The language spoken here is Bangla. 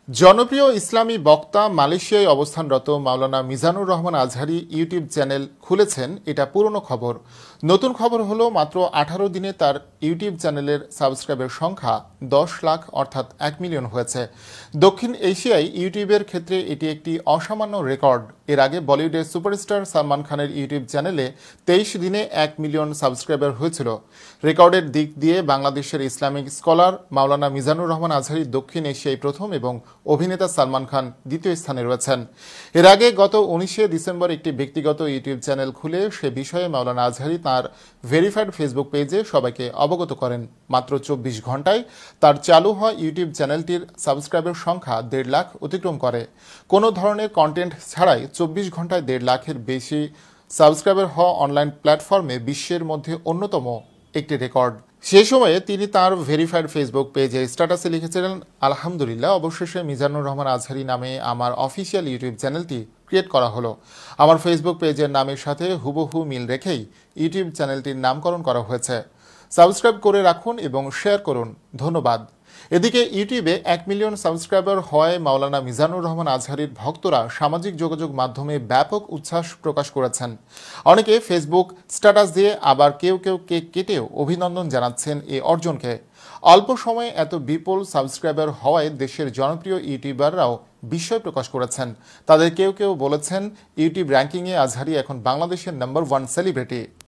জনপ্রিয় ইসলামী বক্তা মালয়েশিয়ায় অবস্থানরত মাওলানা মিজানুর রহমান আজহারী ইউটিউব চ্যানেল খুলেছেন, এটা পুরনো খবর। নতুন খবর হলো মাত্র 18 দিনে তার ইউটিউব চ্যানেলের সাবস্ক্রাইবের সংখ্যা 10 লাখ অর্থাৎ 1 মিলিয়ন হয়েছে। দক্ষিণ এশিয়ায় ইউটিউবের ক্ষেত্রে এটি একটি অসামান্য রেকর্ড। এর আগে বলিউডের সুপারস্টার সালমান খানের ইউটিউব চ্যানেলে 23 দিনে 1 মিলিয়ন সাবস্ক্রাইবার হয়েছিল। রেকর্ডের দিক দিয়ে বাংলাদেশের ইসলামিক স্কলার মাওলানা মিজানুর রহমান আজহারী দক্ষিণ এশিয়ায় প্রথম এবং অভিনেতা সালমান খান দ্বিতীয় স্থানে রয়েছেন। এর আগে গত 19 ডিসেম্বর একটি ব্যক্তিগত ইউটিউব চ্যানেল খুলে সে বিষয়ে মাওলানা আজহারী তার ভেরিফাইড ফেসবুক পেজে সবাইকে অবগত করেন। মাত্র 24 ঘন্টায় তার চালু হওয়া ইউটিউব চ্যানেলটির সাবস্ক্রাইবার সংখ্যা 1.5 লাখ অতিক্রম করে। কোনো ধরনের কন্টেন্ট ছাড়াই 24 ঘন্টায় 1.5 লাখের বেশি সাবস্ক্রাইবার হওয়া অনলাইন প্ল্যাটফর্মে বিশ্বের মধ্যে অন্যতম একটি রেকর্ড। সেই সময়ে তিনি তার ভেরিফাইড ফেসবুক পেজে স্ট্যাটাসে লিখেছিলেন, আলহামদুলিল্লাহ, অবশেষে মিজানুর রহমান আজহারী নামে আমার অফিসিয়াল ইউটিউব চ্যানেলটি ক্রিয়েট করা হলো। আমার ফেসবুক পেজের নামের সাথে হুবহু মিল রেখেই ইউটিউব চ্যানেলটির নামকরণ করা হয়েছে। সাবস্ক্রাইব করে রাখুন এবং শেয়ার করুন, ধন্যবাদ। এদিকে ইউটিউবে 1 মিলিয়ন সাবস্ক্রাইবার হওয়ায় মাওলানা মিজানুর রহমান আজহারীর ভক্তরা সামাজিক যোগাযোগ মাধ্যমে ব্যাপক উচ্ছ্বাস প্রকাশ করেছেন। অনেকে ফেসবুক স্ট্যাটাস দিয়ে, আবার কেউ কেউ কেক কেটেও অভিনন্দন জানাচ্ছেন এই অর্জনকে। অল্প সময়ে এত বিপুল সাবস্ক্রাইবার হওয়ায় দেশের জনপ্রিয় ইউটিউবাররাও বিস্ময় প্রকাশ করেছেন। তাদের কেউ কেউ বলেছেন, ইউটিউব র্যাঙ্কিংয়ে আজহারী এখন বাংলাদেশের নাম্বার 1 সেলিব্রিটি।